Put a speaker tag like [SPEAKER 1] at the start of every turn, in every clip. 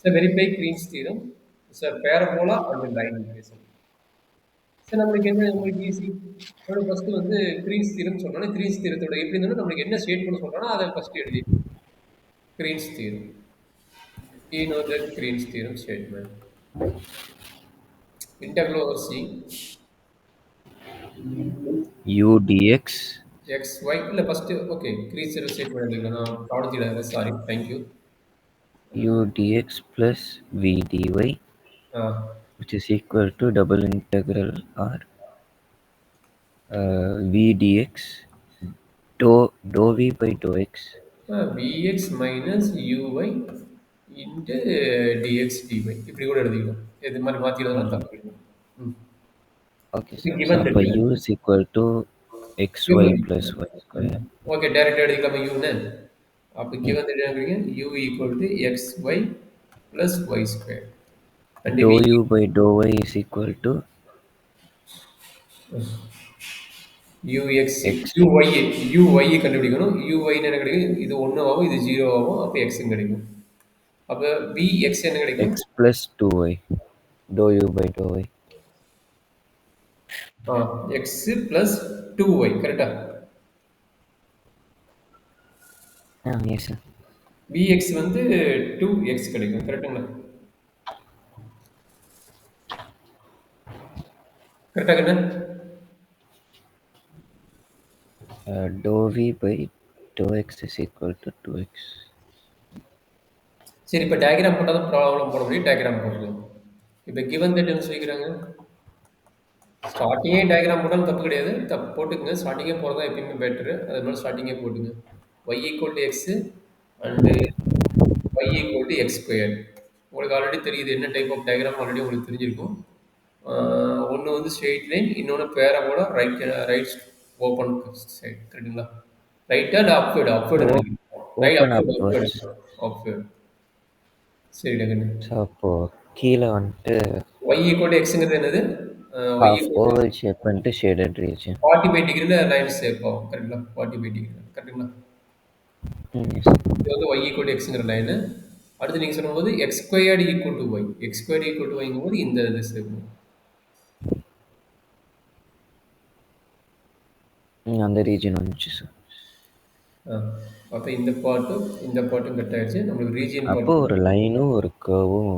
[SPEAKER 1] So verify Green's theorem. It's a parabola and a line equation. சரி நம்மளுக்கு என்ன நம்மளுக்கு ஈஸி நம்மளுக்கு ஃபர்ஸ்ட் வந்து கிரீன்ஸ் தீரம் சொன்னோன்னா கிரீன்ஸ் தீரத்தோட எப்படி இருந்தாலும் நம்மளுக்கு என்ன ஸ்டேட்மெண்ட் சொல்றோம்னா அதை ஃபர்ஸ்ட் எழுதி கிரீன்ஸ் தீரம் you know that Green's theorem statement integral over c
[SPEAKER 2] u dx
[SPEAKER 1] x y இல்ல first okay Green's theorem statement எழுதிக்கலாம் நான் கவனிச்சிடாத sorry thank you
[SPEAKER 2] u dx plus v dy which is equal to double integral r v dx dou v by dou x
[SPEAKER 1] vx minus uy into dx dy இப்படி கூட எழுதிக்கலாம் இது மாதிரி மாத்தி எழுதலாம் தப்பு இல்லை
[SPEAKER 2] okay
[SPEAKER 1] இது
[SPEAKER 2] sir. So
[SPEAKER 1] given that
[SPEAKER 2] u is equal to xy plus y square.
[SPEAKER 1] Okay டைரக்டா எழுதிக்கலாமா யூன்னு அப்போ given that என்ன u equal to xy plus y square and
[SPEAKER 2] Dou
[SPEAKER 1] v
[SPEAKER 2] u by dou y is equal to
[SPEAKER 1] ux
[SPEAKER 2] x
[SPEAKER 1] uy கண்டுபிடிக்கணும் uy என்ன கிடைக்கும் இது 1 ஆகும் இது 0 ஆகும் அப்போ x கிடைக்கும் அப்போ vx என்ன கிடைக்கும்
[SPEAKER 2] x plus 2y. Dou u by dou y.
[SPEAKER 1] x plus 2y கரெக்டா
[SPEAKER 2] Yes sir.
[SPEAKER 1] vx வந்து 2x கிடைக்கும் கரெக்டுங்களா கரெக்டா கண்ணா
[SPEAKER 2] Dou v by dou x is equal to 2x.
[SPEAKER 1] சரி இப்போ டயக்ராம் போட்டால் தான் ப்ராப்ளம் போட முடியும் டயக்ராம் போடலாம் இப்போ கிவன் தட் என்ன சொல்லிக்கிறாங்க ஸ்டார்டிங்கே டயக்ராம் போட்டாலும் தப்பு கிடையாது தப்பு போட்டுக்குங்க ஸ்டார்டிங்கே போகிறது தான் எப்பயுமே பெட்ரு அதனால ஸ்டார்டிங்கே போட்டுங்க y equal to x and y equal to X square உங்களுக்கு ஆல்ரெடி தெரியுது என்ன டைப் ஆஃப் டயக்ராம் ஆல்ரெடி உங்களுக்கு தெரிஞ்சிருக்கும் ஒன்று வந்து ஸ்ட்ரெயிட் லைன் இன்னொன்று பேராபோல ரைட் ஓப்பன் சைடு கரெக்டுங்களா ரைட்டா இல்லை அப்வேர்டு அப்வேர்டு நினைக்கிறேன் right
[SPEAKER 2] Open
[SPEAKER 1] upward upward
[SPEAKER 2] upwards.
[SPEAKER 1] Upward சரி டக்குன்னு
[SPEAKER 2] ஸோ அப்போது கீழே வந்துட்டு
[SPEAKER 1] y ஈக்குவல் டு எக்ஸுங்கிறது என்னது y
[SPEAKER 2] half
[SPEAKER 1] equal
[SPEAKER 2] oval shape வந்துட்டு ஷேடட் ரீஜன்.
[SPEAKER 1] 45 டிகிரியில் லைன் ஷேப் ஆகும் கரெக்டுங்களா 45 டிகிரி கரெக்டுங்களா
[SPEAKER 2] எஸ்
[SPEAKER 1] இது வந்து y ஈக்குவல் டு எக்ஸுங்கிற லைனு அடுத்து நீங்கள் சொல்லும்போது x squared equal to y x squared equal to ஒய்ங்கும் போது இந்த இது ஷேப்
[SPEAKER 2] அந்த ரீஜன் வந்துச்சு சார்.
[SPEAKER 1] அப்போ இந்த பாட்டும் கட் ஆயிடுச்சு நம்மளுக்கு ரீஜியன்
[SPEAKER 2] அப்போ
[SPEAKER 1] பார்ட்
[SPEAKER 2] ஒரு லைனும் ஒரு கர்வும்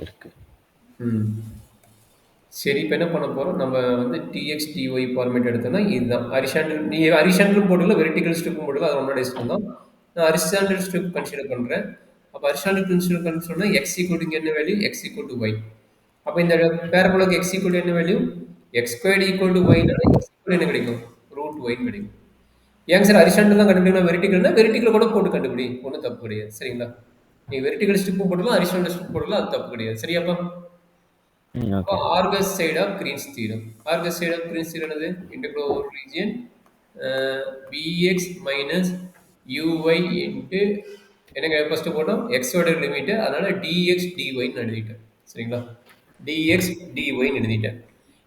[SPEAKER 2] இருக்கு.
[SPEAKER 1] சரி இப்போ என்ன பண்ண போகிறோம் நம்ம வந்து டிஎக்ஸ் டிஒய் ஃபார்மேட் எடுத்தோம்னா இதுதான் ஹரிசாண்டல் நீ ஹரிசாண்டல் போட்டுல வெர்டிகல் ஸ்ட்ரிப்பும் போட்டுல அது ஒன்றா டிஸ்ட் தான் நான் ஹரிசாண்டல் ஸ்ட்ரிப் கன்சிடர் பண்ணுறேன் அப்போ ஹரிசாண்டல் கன்சிடர் சொன்னால் எக்ஸ் ஈக்குவல் டு என்ன value x equal to y அப்போ இந்த பேரபோலுக்கு எக்ஸ் ஈக்குவல் டு என்ன value x squared equal to ஒய்னால எக்ஸ் ஈக்குவல் என்ன கிடைக்கும் ரூட் ஒய்னு கிடைக்கும் ஏங்க சார் ஹரிசாண்டல் தான் கண்டுபிடிக்கணும் வெர்டிகல்னா வெர்டிகல் கூட போட்டு கண்டுபிடி ஒன்றும் தப்பு கிடையாது சரிங்களா நீ வெர்டிகல் ஸ்ட்ரிப்பும் போட்டுக்கலாம் ஹரிசாண்டல் ஸ்ட்ரிப் போட்டுக்கலாம் அது தப்பு கிடையாது சரியாப்பா
[SPEAKER 2] ஓகே.
[SPEAKER 1] ஆர்கஸ் சைடு ஆஃப் கிரீன்ஸ் தீரம் ஆர்கஸ் சைடு ஆஃப் கிரீன்ஸ் தீரம் என்னது integral over region VX minus UY into எனக்கு ஃபஸ்ட்டு போட்டோம் எக்ஸோட லிமிட்டு அதனால் டிஎக்ஸ் டிஒய்னு எழுதிட்டேன் சரிங்களா டிஎக்ஸ் டிஒய்னு எழுதிட்டேன்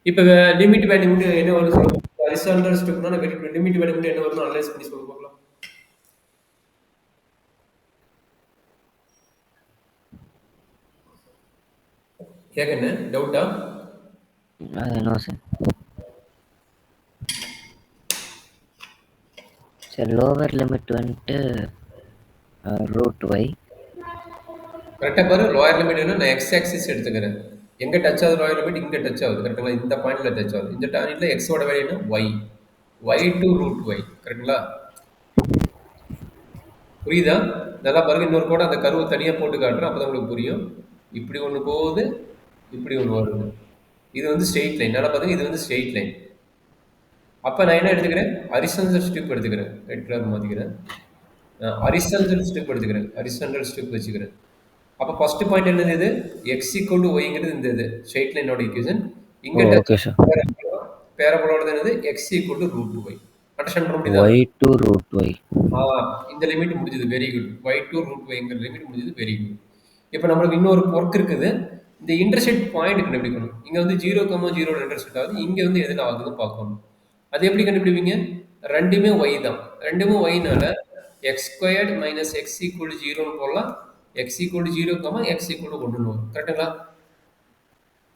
[SPEAKER 1] இப்போ லிமிட் வேல்யூ மட்டும் என்ன வருது ஹரிசாண்டல் ஸ்ட்ரிப்னா லிமிட் வேல்யூ மட்டும் என்ன வருதுன்னு அனலைஸ் பண்ணி சொல்ல பார்க்கலாம் ஏங்க என்ன டவுட்டா
[SPEAKER 2] அது என்ன சார்? சார் லோவர் லிமிட் வந்துட்டு ரூட் ஒய்.
[SPEAKER 1] கரெக்டாக பாரு லோயர் லிமிட் நான் எக்ஸ் ஆக்சிஸ் எடுத்துக்கிறேன் எங்கே டச் ஆகுது லோயர் லிமிட் இங்கே டச் ஆகுது கரெக்டுங்களா இந்த பாயிண்ட்ல டச் ஆகுது இந்த பாயிண்ட்ல எக்ஸோட வேல்யூ என்ன y y to root y கரெக்டுங்களா புரியுதா நல்லா பாருங்க இன்னொரு கூட அந்த கருவை தனியாக போட்டு காட்டுறேன் அப்போ தான் உங்களுக்கு புரியும் இப்படி ஒன்று போகுது இப்படி ஒன்று வருது இது வந்து ஸ்ட்ரெயிட் லைன் நல்லா பாருங்க இது வந்து ஸ்ட்ரெயிட் லைன் அப்போ நான் என்ன எடுத்துக்கிறேன் ஹரிசாண்டல் ஸ்ட்ரிப் எடுத்துக்கிறேன் ரெட் கலர் மாற்றிக்கிறேன் ஹரிசாண்டல் ஸ்ட்ரிப் எடுத்துக்கிறேன் ஹரிசாண்டல் ஸ்ட்ரிப் வச்சுக்கிறேன் அப்போ ஃபர்ஸ்ட் பாயிண்ட் என்னது இது எக்ஸ் ஈக்குவல் டு ஒய்ங்கிறது இந்த இது ஸ்ட்ரெயிட் லைனோட ஈக்குவேஷன் இங்கே
[SPEAKER 2] ஓகே சார்.
[SPEAKER 1] பேரபோலோட என்னது x equal to root y understand பண்ண முடியுதா
[SPEAKER 2] ஒய் டு ரூட் ஒய்.
[SPEAKER 1] இந்த லிமிட் முடிஞ்சது very good y to root ஒய்ங்கிற லிமிட் முடிஞ்சது வெரி குட் இப்போ நம்மளுக்கு இன்னொரு ஒர்க் இருக்குது இந்த இன்டர்செக்ட் பாயிண்ட் கண்டுபிடிக்கணும் இங்கே வந்து 0,0 இன்டர்செக்ட் ஆகுது இங்கே வந்து எதில் ஆகுதுன்னு பார்க்கணும் அது எப்படி கண்டுபிடிப்பீங்க ரெண்டுமே ஒய் தான் ரெண்டுமே ஒய்னால x squared minus x equal 0ன்னு போடலாம் x equal to 0, x equal to 1 வரும் கரெக்ட்டுங்களா?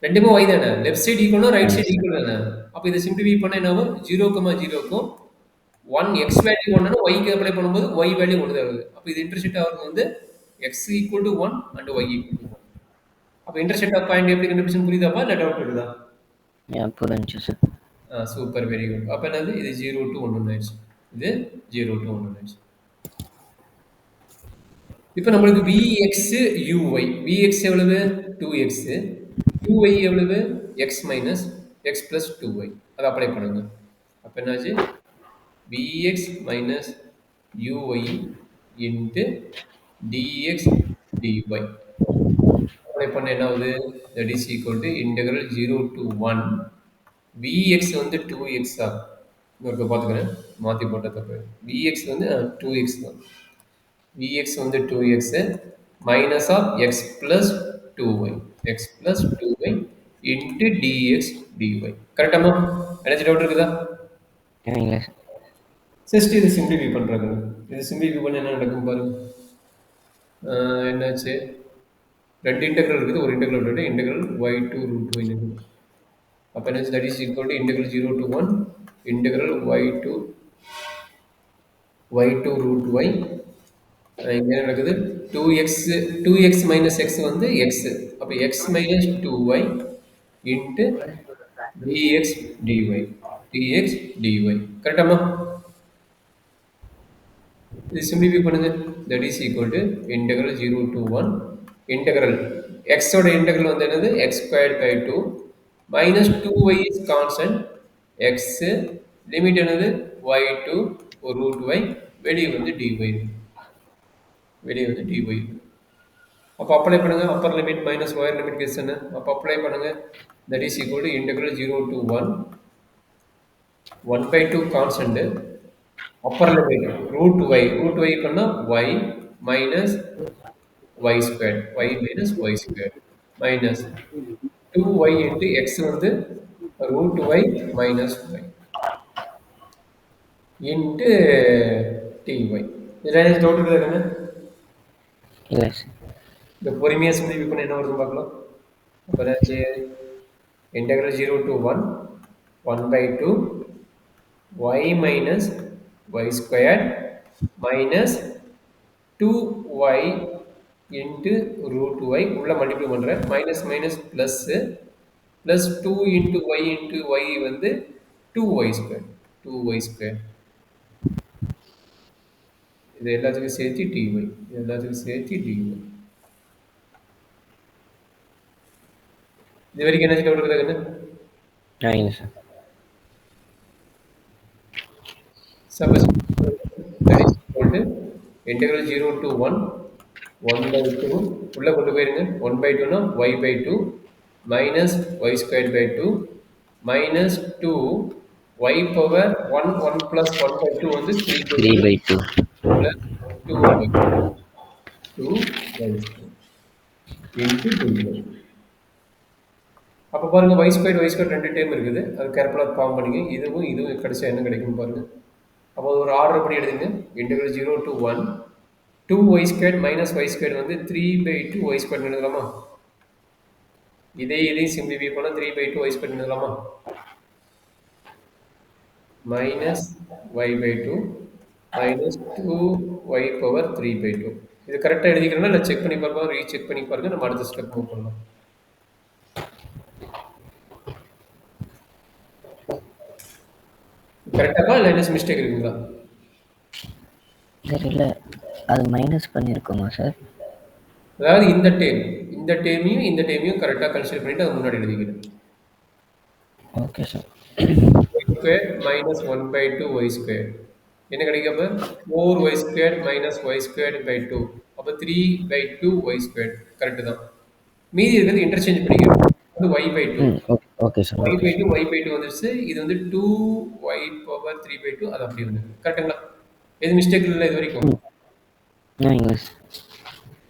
[SPEAKER 1] ரெண்டுமே y தானே. லெஃப்ட் சைடு ஈக்குவல்னா ரைட்
[SPEAKER 2] ஆமாம்
[SPEAKER 1] சைடு
[SPEAKER 2] சார்.
[SPEAKER 1] ஈக்குவல் தானே. அப்ப இத சிம்ப்ளிஃபை பண்ணா என்ன ஆகும்? 0,0க்கும் 1 x வேல்யூ 1னா y க்கு அப்ளை பண்ணும்போது y வேல்யூ 1 தான் வருது. அப்ப இது இன்டர்செக்ட் ஆகுறது வந்து x equal to 1 and y equal to 1. அப்ப இன்டர்செக்ட் ஆஃப் பாயிண்ட் எப்படி கண்டுபிடிச்சது புரியுதாப்பா? இல்ல டவுட் இருக்குதா?
[SPEAKER 2] புரிஞ்சுச்சு சார்.
[SPEAKER 1] Super very good. அப்ப என்னது? இது 0 to 1 ஆயிடுச்சு. இது 0 to 1 ஆயிடுச்சு. இப்போ நம்மளுக்கு Vx uy. Vx எவ்வளவு? 2x. 2y எவ்வளவு? x minus x plus 2y. அதை அப்ளை பண்ணுங்க. அப்ப என்னாச்சு? Vx minus uy into dx dy. Apply பண்ண என்ன ஆகுது? That is equal to integral 0 to 1. Vx வந்து 2x தான். இன்னொருக்க பார்த்துக்கிறேன். மாற்றி போட்ட தப்பு. Vx வந்து 2x தான். Vx வந்து 2x minus of x plus 2y. x plus 2y into dx dy. கரெக்டாமா? ஏதாச்சும் டவுட் இருக்குதா?
[SPEAKER 2] இல்லை சார்.
[SPEAKER 1] ஜஸ்ட் இதை சிம்பிளிஃபை பண்ணுறாங்க. இது சிம்பிளிஃபை பண்ண என்ன நடக்கும் பாருங்க. என்னாச்சு? ரெண்டு இன்டெக்ரல் இருக்குது. ஒரு இன்டெக்ரல் இருக்குது. Integral y to root y. அப்போ என்னாச்சு? That is equal to integral 0 to 1 integral y to root y. இங்க என்ன நடக்குது? 2x minus x வந்து x. அப்ப x minus 2y into dx dy. dx dy. கரெக்டாமா? இது சிம்பிளிஃபை பண்ணுங்க. That is equal to integral 0 to 1 integral x ஓட integral வந்து என்னது? x squared by 2 minus 2y is constant. x limit என்னது? y to root y. வெளியே வந்து dy. வெளியே வந்து dy. அப்போ அப்ளை பண்ணுங்க. Upper limit minus lower limit case என்ன? அப்போ அப்ளை பண்ணுங்க. That is equal to integral 0 to 1 by 2 constant upper limit root y பண்ணா y minus y square y minus y square minus 2y into x வந்து root y minus y into dy. இதில் doubt இருக்குதுங்க?
[SPEAKER 2] இல்லை sir.
[SPEAKER 1] இந்த பொறுமையாக simplify பண்ண என்ன வருதுன்னு பார்க்கலாம். அப்போ ஏதாச்சு integral 0 to 1 by 2 y minus y squared minus 2y into root y உள்ள மல்டிப்ளை பண்ணுறேன். Minus minus plus plus 2 into y வந்து 2y ஸ்கொயர் 2y ஸ்கொயர். இது எல்லாத்துக்கும் சேர்த்து dy. இது எல்லாத்துக்கும் சேர்த்து dy. இது வரைக்கும் என்ன டவுட் இருக்குதுன்னு?
[SPEAKER 2] இல்லை sir.
[SPEAKER 1] Suppose that is equal to integral 0 to 1 by 2 உள்ள கொண்டு போயிருங்க. 1 by 2 னா y by 2 minus y squared by 2 minus 2 y power 1 plus 1 by 2 வந்து 3 by
[SPEAKER 2] 3
[SPEAKER 1] 2
[SPEAKER 2] by 2.
[SPEAKER 1] plus 2 by 2 y squared into 2y. அப்போ பாருங்க y squared ரெண்டு time இருக்குது. அது கேர்ஃபுல்லாக ஃபார்ம் பண்ணிங்க. இதுவும் கடைசியாக என்ன கிடைக்கும் பாருங்க. அப்போ ஒரு ஆர்டர் எப்படி எழுதுங்க? Integral 0 to 1 2y squared minus y squared வந்து 3 by 2 y squared எழுதலாமா? இதையும் சிம்பிளிஃபை பண்ணா 3 by 2 y squared எழுதலாமா? Minus y by 2 minus 2y power 3 by 2. இது கரெக்டாக எழுதிக்கிறேன்னா இல்லை செக் பண்ணி பாருங்க, ரீசெக் பண்ணி பாருங்க. நம்ம அடுத்த ஸ்டெப் மூவ் பண்ணலாம். கரெக்டாக இல்லை என்ன மிஸ்டேக் இருக்குங்களா?
[SPEAKER 2] சார் இல்லை, அது மைனஸ் பண்ணியிருக்கோமா சார்?
[SPEAKER 1] அதாவது இந்த டேமையும் கரெக்டாக கன்சிடர் பண்ணிட்டு அது முன்னாடி எழுதிக்கிறேன்.
[SPEAKER 2] Okay sir.
[SPEAKER 1] y squared minus 1 by 2 y squared என்ன கிடைக்கும்? அப்போ 4y squared minus y squared by 2 அப்போ 3 by 2 y squared கரெக்டு தான். மீதி இருக்கிறது இன்டர்சேஞ்ச் பண்ணிக்கிறோம். வந்து y by 2
[SPEAKER 2] okay sir.
[SPEAKER 1] y by 2 வந்துருச்சு. இது வந்து 2y பவர் 3 by 2 அது அப்படி வந்து கரெக்டுங்களா? எது மிஸ்டேக் இல்லை இது வரைக்கும்?
[SPEAKER 2] இல்லை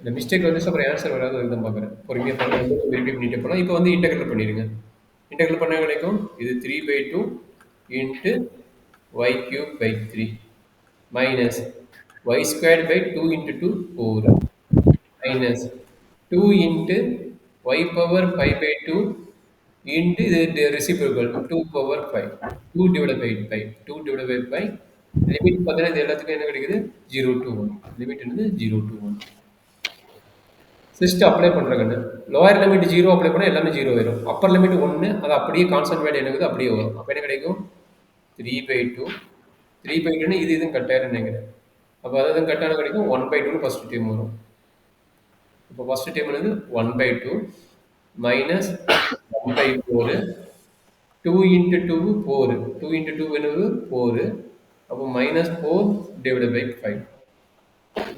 [SPEAKER 1] இந்த மிஸ்டேக் வந்துச்சு அப்புறம் ஆன்சர் வராது தான் பார்க்குறேன். பொறுமையாக பண்ண வெரிஃபை பண்ணிட்டு போகலாம். இப்போ வந்து இன்டெக்ரல் பண்ணிடுங்க. இன்டெக்ரல் பண்ண கிடைக்கும் இது 3 by 2 into y cube by 3 minus y squared by 2 into 2 4 minus 2 into y power pi by 2 into the reciprocal 2 power 5. 2 divided by pi. 2 divided by pi. Limit பார்த்தீங்கன்னா இது எல்லாத்துக்கும் என்ன கிடைக்குது 0 to 1. லிமிட் என்னது 0 to 1. சிஸ்டம் அப்ளை பண்ணுறேங்க. Lower limit 0 apply பண்ணால் எல்லாமே 0 ஆயிரும். அப்பர் லிமிட் 1 அது அப்படியே கான்ஸ்டன்ட் வேல்யூ என்னது அப்படியே வரும். அப்போ என்ன கிடைக்கும் 3/2. 3/2 இது இதுவும் கட்டாயிரம் நினைக்கிறேன். அப்போ அதாவது கட்டான கிடைக்கும் 1/2 ஃபர்ஸ்ட் டைம் வரும். இப்போ ஃபர்ஸ்ட் டைம் என்னது 1/2 மைனஸ் 1/4. 2 into 2 4. 2 into 2 என்னது 4. அப்போ மைனஸ் 4 டிவைடட் பை 5.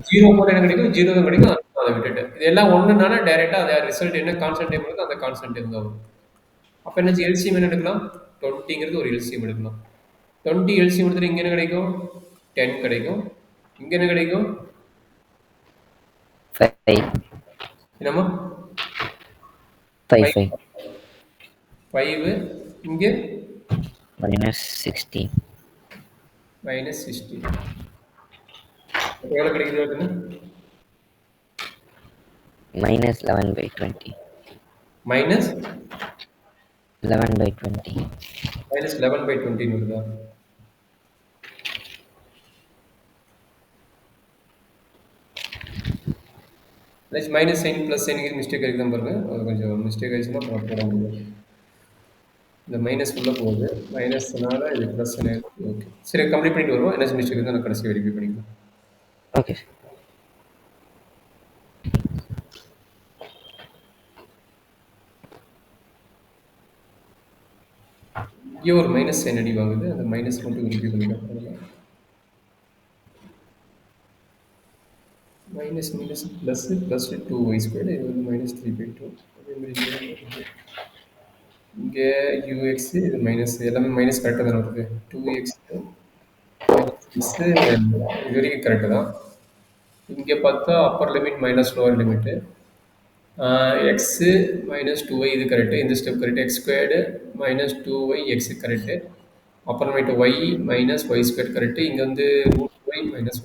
[SPEAKER 1] 0 போட என்ன கிடைக்கும் 0 தான் கிடைக்கும். அதை விட்டுட்டு இது எல்லாம் ஒன்றுனால டைரெக்டாக அதை ரிசல்ட் என்ன கான்ஸ்டன்ட் டைம் இருக்கோ அந்த கான்ஸ்டன்ட் டைம் தான் வரும். அப்போ என்ன எல்சிஎம் என்ன எடுக்கலாம் 20ங்கிறது ஒரு எல்சிஎம் எடுக்கலாம். 20 எல்சிஎம் எடுத்துட்டு இங்கே என்ன கிடைக்கும் 10 கிடைக்கும். இங்கே என்ன கிடைக்கும்
[SPEAKER 2] 5.
[SPEAKER 1] என்னம்மா
[SPEAKER 2] 5.
[SPEAKER 1] 5 இங்கே
[SPEAKER 2] -16.
[SPEAKER 1] -16 எவ்வளோ கிடைக்குது
[SPEAKER 2] -11/20.
[SPEAKER 1] மைனஸ்
[SPEAKER 2] 11/20.
[SPEAKER 1] -11/20 வருதா? மைனஸ் சைன் ப்ளஸ் சைனுக்கு மிஸ்டேக் ஆகிதான் பாருங்க. அது கொஞ்சம் மிஸ்டேக் ஆயிடுச்சுன்னா அப்புறம் போட முடியும். இந்த மைனஸ் உள்ள போகுது. மைனஸ்னால இது ப்ளஸ் ஓகே சரி கம்ப்ளீட் பண்ணிட்டு வருவோம். என்ன மிஸ்டேக் இருந்தால் நான் கடைசி வெரிஃபை பண்ணிக்கலாம்.
[SPEAKER 2] ஓகே.
[SPEAKER 1] இங்கே ஒரு மைனஸ் சைன் அடி வாங்குது. அந்த மைனஸ் மட்டும் வெரிஃபை பண்ணிக்கலாம். Minus minus plus plus 2y². இது வந்து -3/2. இங்கே யூஎக்ஸ் இது மைனஸ் எல்லாமே மைனஸ் கரெக்டாக தானே வருது. 2x இது வரைக்கும் கரெக்டு தான். இங்கே பார்த்தா Appar limit minus lower limit x -2y இது கரெக்டு. இந்த step correct. x² -2y x correct. அப்புறமேட்டு ஒய் -y² கரெக்டு. இங்கே வந்து √y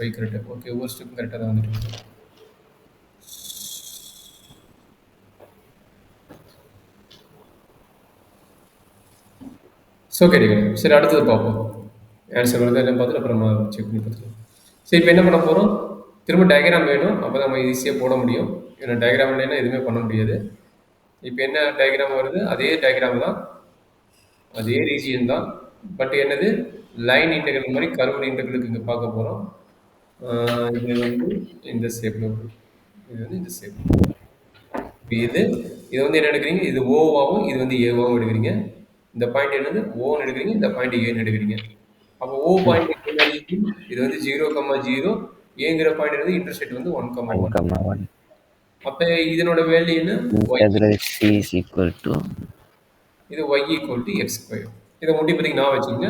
[SPEAKER 1] -y கரெக்டு. ஓகே ஒவ்வொரு ஸ்டெப்பும் கரெக்டாக தான் வந்துட்டு. ஸோ கிடைக்கும். சரி அடுத்தது பார்ப்போம். ஆன்சர் வருது என்ன பார்த்துட்டு அப்புறமா செக் பண்ணி பார்த்துக்கலாம். சரி இப்போ என்ன பண்ண போகிறோம் திரும்ப டயக்ராம் வேணும். அப்போ நம்ம ஈஸியாக போட முடியும். ஏன்னா டயக்ராம் இல்லைன்னா எதுவுமே பண்ண முடியாது. இப்போ என்ன டயக்ராம் வருது அதே டயக்ராம் தான் அதே ரீஜியன் தான். பட் என்னது லைன் இன்டெகிரல் மாதிரி கர்வ் இன்டெகிரலுக்கு இங்கே பார்க்க போகிறோம். இது வந்து இந்த ஷேப்பில் இது வந்து இந்த ஷேப். இது வந்து என்ன எடுக்கிறீங்க இது ஓவாகவும் இது வந்து ஏவாகவும் எடுக்கிறீங்க. இந்த பாயிண்ட் என்னது ஓன்னு எடுக்கிறீங்க. இந்த பாயிண்ட் ஏன்னு எடுக்கிறீங்க. அப்போ ஓ பாயிண்ட் இது வந்து 0,0 ஏங்கிற பாயிண்ட் வந்து இன்டர்செக்ட் வந்து 1,1. அப்போ இதனோட வேல்யூ என்ன இது y = x². இதை முடிப்பதுக்கு நான் வச்சுக்கோங்க.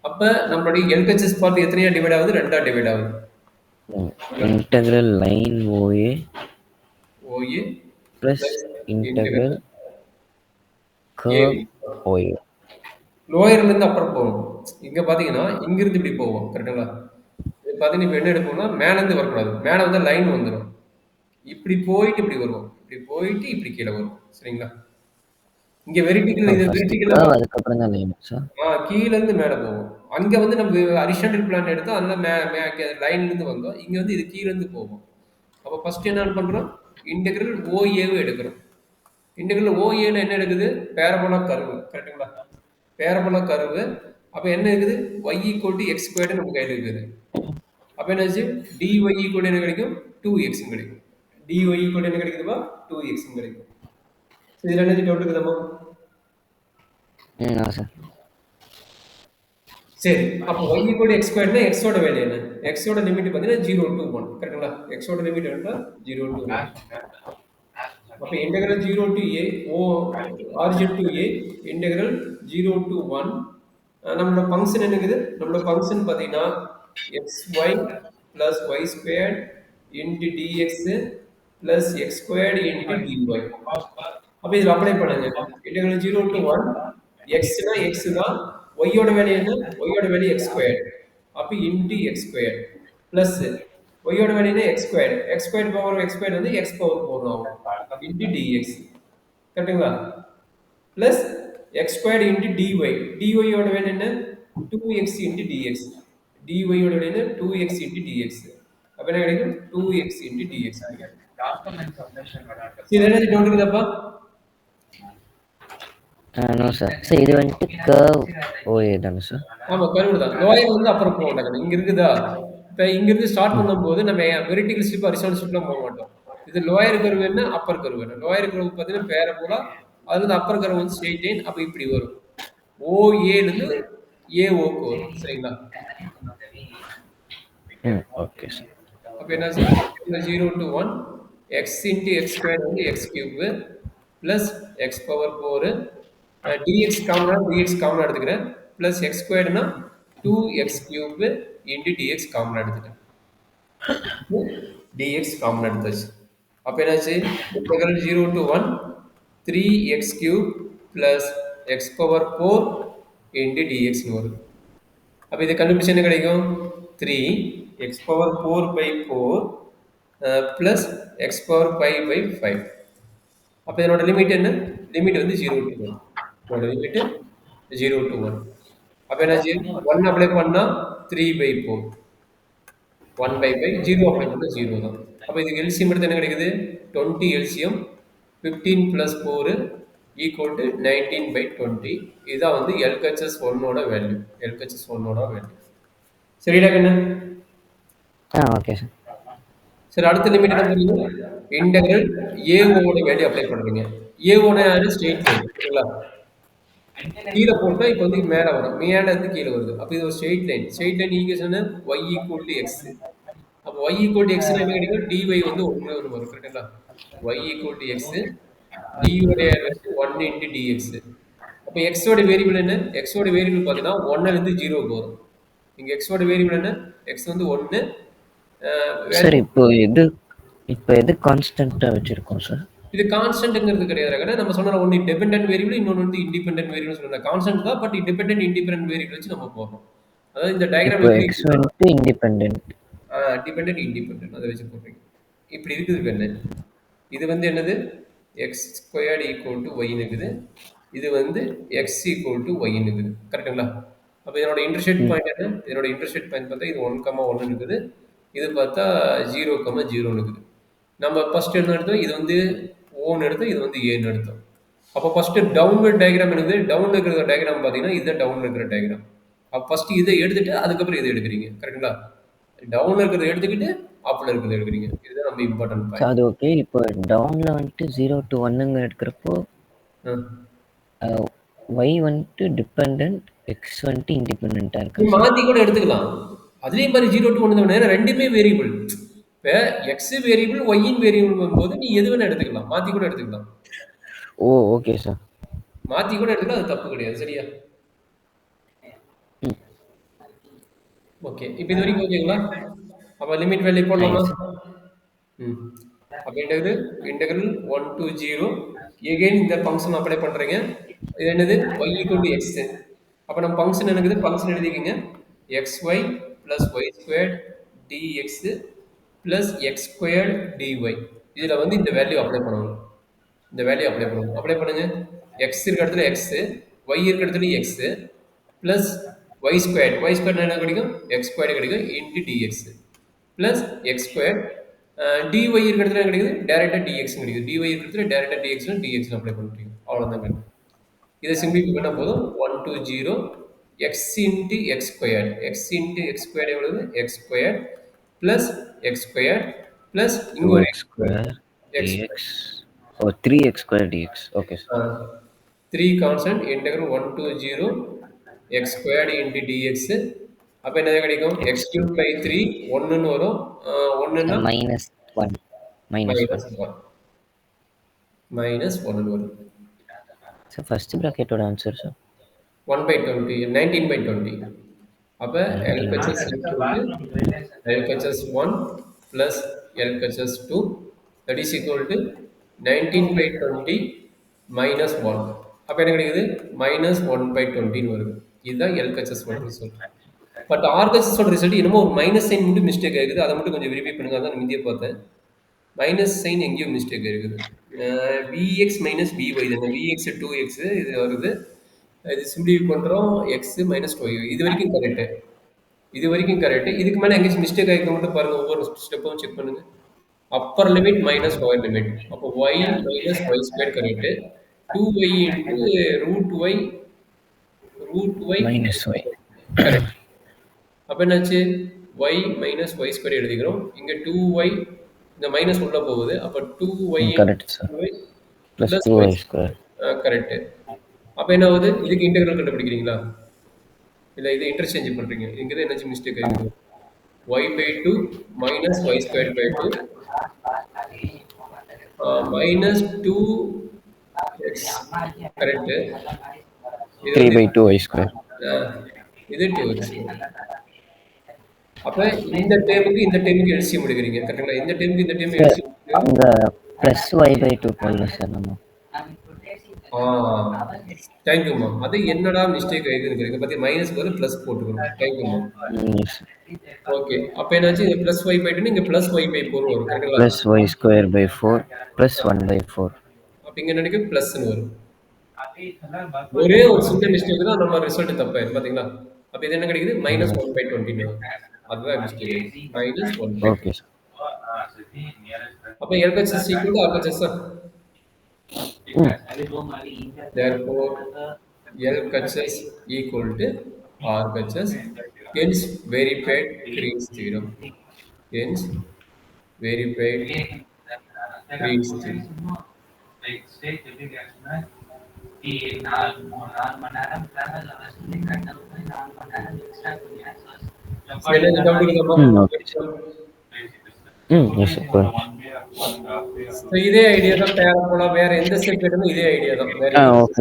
[SPEAKER 1] அப்போ நம்மளுடைய எல்ஹெச்எஸ் பார்ட் எத்தனையா டிவைட் ஆகுது 2ஆ டிவைட் ஆகுது.
[SPEAKER 2] Integral line OA plus integral curve OA.
[SPEAKER 1] லோயர்ல இருந்து அப்புறம் போகும். இங்க பாத்தீங்கன்னா இங்க இருந்து இப்படி போவோம். கரெக்ட்டுங்களா? இது பாத்தீங்கன்னா இப்ப என்ன எடுப்போம்னா மேல இருந்து வரக்கூடாது. மேல வந்து லைன் வந்துடும். இப்படி போயிட்டு இப்படி வருவோம். இப்படி போயிட்டு இப்படி கீழே வரும். சரிங்களா? இங்க வெர்டிகல் இது வெர்டிகலா
[SPEAKER 2] அதுக்கப்புறம் தான் லைன்
[SPEAKER 1] கீழ இருந்து மேல போவோம். அங்க வந்து நம்ம ஹரிசாண்டல் பிளான் எடுத்தா அதனால லைன்ல இருந்து வந்தோம். இங்க வந்து இது கீழ இருந்து போவோம். அப்ப ஃபர்ஸ்ட் என்ன பண்றோம் இன்டெகிரல் OA எடுக்கிறோம். இன்டெகிரல் OA என்ன எடுக்குது பேரபோலா கர்வ். கரெக்ட்டுங்களா? Parabola curve. அப்ப என்ன இருக்குது y = x² நம்ம கையில இருக்குது. அப்ப என்னாச்சு dy = என்ன கிடைக்கும் 2x கிடைக்கும். dy = என்ன கிடைக்குதுப்பா 2x கிடைக்கும். இதுல என்ன டவுட் இருக்குதாமா?
[SPEAKER 2] சார்.
[SPEAKER 1] சரி அப்போ y = x² னா x ஓட வேல்யூ என்ன? x ஓட லிமிட் பாத்தீங்கன்னா 0 to 1. கரெக்ட்டுங்களா? x ஓட லிமிட் என்ன 0 to 1. அப்ப integral 0 to a origin to a integral 0 to 1 நம்மளோட ஃபங்க்ஷன் என்னங்குது நம்மளோட ஃபங்க்ஷன் பாத்தீங்கன்னா xy plus y² into dx plus x² into dy. அப்ப இதுல அப்ளை பண்ணுங்க. இன்டெகிரல் 0 to 1 x னா x தான். y ஓட வேல்யூ என்ன? y ஓட வேல்யூ x². அப்ப into x² plus ஒய்யோட வேல்யூ என்ன x square. X square power x square வந்து எக்ஸ் பவர் 4 ஆகும் இன்டு டிஎக்ஸ். கரெக்டுங்களா? Plus x square into dy. டிஒயோட வேல்யூ என்ன 2x இன்டு டிஎக்ஸ். டிஒயோட வேல்யூ என்ன 2x இன்டு டிஎக்ஸ். அப்ப என்ன கிடைக்கும் 2x இன்டு டிஎக்ஸ் கிடைக்கும். இது என்ன டவுட் இருக்குதாப்பா?
[SPEAKER 2] No sir. சார் இது வந்துட்டு கர்வ் ஓஏ தானே சார்?
[SPEAKER 1] ஆமா கர்வ் தான். லோயர் வந்து அப்புறம் போக மாட்டாங்க. இங்க இருக்குதா? இப்ப இங்க இருந்து ஸ்டார்ட் பண்ணும்போது நம்ம வெர்டிகல் ஸ்ட்ரிப் ஹரிசாண்டல் ஸ்ட்ரிப்லாம் போக மாட்டோம். இது லோயர் கர்வ் என்ன அப்பர் கர்வ் என்ன. லோயர் கர்வ் பார்த்தீங்கன்னா பேரபோலா, அது வந்து அப்பர் கர்வ் வந்து ஸ்ட்ரெயிட் லைன். அப்ப இப்படி வரும். OA இருந்து AOக்கு வரும். சரிங்களா?
[SPEAKER 2] Okay sir.
[SPEAKER 1] அப்ப என்ன sir 0 to 1 x into x square வந்து x cube plus x power 4 dx காமனா எடுத்துக்கிறேன் plus x squared னா 2x cube into dx காமனா எடுத்துக்கிறேன். dx காமனா எடுத்தாச்சு. அப்ப என்னாச்சு integral 0 to 1 3x cube plus x power 4 into dx னு வரும். அப்ப இதை கண்டுபிடிச்சு என்ன கிடைக்கும் 3 x power 4 by 4 plus x power 5 by 5. அப்ப இதனோட லிமிட் என்ன? லிமிட் வந்து 0 to 1. இதோட லிமிட் 0 to 1. அப்ப என்னாச்சு 1 அப்ளை பண்ணா 3 by 4. 1 by 5 0 அப்ளை பண்ணா 0 தான். அப்ப இதுக்கு எல்சிஎம் எடுத்து என்ன கிடைக்குது 20 LCM 15 plus 4 equal to 19 by 20. இதுதான் வந்து LHS 1 ஓட வேல்யூ. LHS 1 ஓட வேல்யூ. சரிடா கண்ணு?
[SPEAKER 2] Okay sir.
[SPEAKER 1] சரி அடுத்த லிமிட் என்ன பண்ணுவீங்க? இன்டெகிரல் ஏஓட வேல்யூ அப்ளை பண்றீங்க. ஏஓட யாரு ஸ்ட்ரெயிட் லைன். சரிங்களா? கீழ போட்டா இப்போ வந்து மேல வரும். மேல இருந்து கீழ வருது. அப்ப இது ஒரு straight line. Straight line equation y equal to x. அப்ப y equal to x னா என்ன கிடைக்கும்? dy வந்து 1 வரும். கரெக்ட்டா? y equal to x dy உடைய வேல்யூ 1 into dx. அப்ப x ஓட வேரியபிள் என்ன? x ஓட வேரியபிள் பாத்தீங்கன்னா 1 ல இருந்து 0 க்கு வரும். இங்க x ஓட வேரியபிள் என்ன? x வந்து 1
[SPEAKER 2] சார் இப்போ எது கான்ஸ்டன்ட்டா வச்சிருக்கோம் சார்?
[SPEAKER 1] இது கான்ஸ்டன்ட்ங்கிறது கிடையாது. நம்ம சொன்ன ஒன்னு டிபெண்டன்ட் வேரியபிள் இன்னொன்னு வந்து இண்டிபெண்டன்ட் வேரியபிள் சொல்றோம். கான்ஸ்டன்ட் தான் பட் டிபெண்டன்ட் இண்டிபெண்டன்ட் வேரியபிள் வச்சு நம்ம போறோம். அதாவது இந்த டயகிராம்
[SPEAKER 2] இப்போ x வந்து இண்டிபெண்டன்ட்.
[SPEAKER 1] டிபெண்டன்ட் இண்டிபெண்டன்ட் அதை வச்சு போடுறீங்க. இப்படி இருக்குது என்ன? இது வந்து என்னது x squared equal to y இருக்குது. இது வந்து x ஈக்குவல் டு y இருக்குது. கரெக்ட்டுங்களா? அப்ப இதனோட இன்டர்செக்ட் பாயிண்ட் என்ன? இதனோட இன்டர்செக்ட் பாயிண்ட் பார்த்தா இது 1,1 இருக்குது. இது பார்த்தா 0,0 இருக்குது. நம்ம ஃபர்ஸ்ட் என்ன எடுத்தோம்? இது வந்து ஓன்னு எடுத்தோம், இது வந்து ஏன்னு எடுத்தோம். அப்போ ஃபர்ஸ்ட் டவுன்வர்ட் டயக்ராம் இருக்குது. டவுன்ல இருக்கிற டயக்ராம் பார்த்தீங்கன்னா இதுதான் டவுன்ல இருக்கிற டயக்ராம். அப்போ ஃபர்ஸ்ட் இதை எடுத்துட்டு அதுக்கப்புறம் இதை எடுக்கிறீங்க. கரெக்ட்டுங்களா? டவுன்ல இருக்கிறத எடுத்துக்கிட்டு அப்ல இருக்கிறத எடுக்கிறீங்க. இதுதான் நம்ம இம்பார்ட்டன்ட் பாயிண்ட்.
[SPEAKER 2] அது ஓகே. இப்போ டவுன்ல வந்துட்டு 0 to 1ங்க எடுக்கிறப்போ y வந்துட்டு டிபெண்டன்ட், x வந்துட்டு இண்டிபெண்டன்ட்டா இருக்கு.
[SPEAKER 1] மாத்தி கூட எடுத்துக்கலாம். அதே மாதிரி 0 to 1 தான். ரெண்டுமே வேரியபிள். இப்போ எக்ஸ் வேரியபிள் ஒய்யின் வேரியபிள் போது நீ எது வேணா எடுத்துக்கலாம். மாத்தி கூட எடுத்துக்கலாம்.
[SPEAKER 2] ஓ ஓகே சார்.
[SPEAKER 1] மாத்தி கூட எடுத்துக்கலாம். அது தப்பு கிடையாது. சரியா? ஓகே. இப்போ இது வரைக்கும் ஓகேங்களா? அப்ப லிமிட் வேல்யூ போடலாமா? அப்ப இன்டெகிரல் 1 to 0 எகைன் இந்த ஃபங்க்ஷன் அப்ளை பண்றீங்க. இது என்னது y equal to x. அப்ப நம்ம ஃபங்க்ஷன் என்னது? Function எழுதிக்கங்க. xy plus y squared dx plus x squared dy. இதுல வந்து இந்த வேல்யூ அப்ளை பண்ணணும். இந்த வேல்யூ அப்ளை பண்ணணும். அப்ளை பண்ணுங்க. x இருக்க இடத்துல x, y இருக்க இடத்துல x plus y squared. y squared என்ன கிடைக்கும்? x squared கிடைக்கும் into dx plus x squared dy இருக்க இடத்துல என்ன கிடைக்குது? டைரக்டா dx கிடைக்குது. dy இருக்க இடத்துல டைரக்டா dx னு dx னு அப்ளை பண்ணிட்டீங்க. அவ்வளவுதான். இதை சிம்பிளிஃபை பண்ணா போதும் 1 to 0 x into x squared. x into x squared எவ்வளவு? x squared plus x squared plus இங்க ஒரு
[SPEAKER 2] x squared dx. Oh 3x squared dx. Okay sir.
[SPEAKER 1] 3 constant integral 1 to 0 x squared into dx. அப்ப என்ன கிடைக்கும்? x cube by 3 1 ன்னு வரும். 1 ன்னா
[SPEAKER 2] -1
[SPEAKER 1] -1 ன்னு வரும்.
[SPEAKER 2] சார் ஃபர்ஸ்ட் பிராக்கெட்டோட ஆன்சர் சார்
[SPEAKER 1] 1 by 20 19 by 20. அப்ப LHS LHS 1 plus LHS 2 that is equal to 19 by 20 minus 1. அப்ப என்ன கிடைக்குது? -1 by 20 ன்னு வருது. இதுதான் LHS 1 ரிசல்ட். பட் ஆர்கஸஸோட ரிசல்ட் என்னமோ ஒரு மைனஸ் சைன் மட்டும் மிஸ்டேக் ஆகுது. அதை மட்டும் கொஞ்சம் வெரிஃபை பண்ணுங்க. அதான் நான் முந்தைய பார்த்தேன். மைனஸ் சைன் எங்கேயோ மிஸ்டேக் இருக்குது. விஎக்ஸ் மைனஸ் விஒய் தானே. விஎக்ஸ் 2x இது வருது. இது சிம்பிளிஃபை பண்ணுறோம். X minus y. இது வரைக்கும் கரெக்டு. இது வரைக்கும் கரெக்டு. இதுக்கு மேலே எங்கேயும் மிஸ்டேக் ஆகிக்க மட்டும் பாருங்கள். ஒவ்வொரு ஸ்டெப்பும் செக் பண்ணுங்க. Upper limit minus lower limit. அப்போ y minus y square correct. 2y into root y
[SPEAKER 2] minus y
[SPEAKER 1] correct. அப்போ என்னாச்சு? ஒய் மைனஸ் ஒய் ஸ்கொயர் எழுதிக்கிறோம். இங்கே 2y இந்த மைனஸ் உள்ள போகுது. அப்போ 2y
[SPEAKER 2] correct sir. Plus 2y square
[SPEAKER 1] correct. அப்போ என்ன ஆகுது? இதுக்கு இன்டெகிரல் கண்டுபிடிக்கிறீங்களா? இல்லை இது இன்டர்சேஞ்ச் பண்ணுறீங்க. இங்கே தான் என்னாச்சு மிஸ்டேக் ஆகிடுது. Y by 2 minus y square by 2 minus 2x correct.
[SPEAKER 2] 3/2y square.
[SPEAKER 1] இது 2x. அப்ப இந்த டேர்முக்கு இந்த டேர்முக்கு எல்சிஎம் எடுக்கிறீங்க கரெக்ட்டுங்களா? இந்த டேர்முக்கு இந்த டேர்முக்கு எல்சிஎம்
[SPEAKER 2] அங்க +y/2 போடல சார் நம்ம.
[SPEAKER 1] தேங்க்யூம்மா. அது என்னடா மிஸ்டேக் ஆகிடுதுன்னு கேட்குறீங்க. பற்றி மைனஸ் பதில் ப்ளஸ் போட்டுக்கணும். தேங்க்யூம்மா. ஓகே. அப்போ என்னாச்சு? இது ப்ளஸ் ஒய் பை 2 இங்கே ப்ளஸ் ஒய் பை 4 வரும் கரெக்டுங்களா?
[SPEAKER 2] +y²/4 + 1/4.
[SPEAKER 1] அப்போ இங்கே நினைக்க ப்ளஸ்ன்னு வரும். ஒரே ஒரு சின்ன மிஸ்டேக் தான் நம்ம ரிசல்ட் தப்பாயிருக்கு பார்த்தீங்களா? அப்போ இது என்ன கிடைக்குது? -1/20. அதுதான் மிஸ்டேக். -1/20.
[SPEAKER 2] Okay sir.
[SPEAKER 1] அப்போ LHS equal to RHS. Therefore, LHS equal to RHS. Hence, verified Green's theorem. Hence, verified Green's theorem. இதே ஐடியா தான் பேரா போலாம். வேற எந்த ஸ்டெப் எடுத்தாலும் இதே ஐடியா தான்.
[SPEAKER 2] ஓகே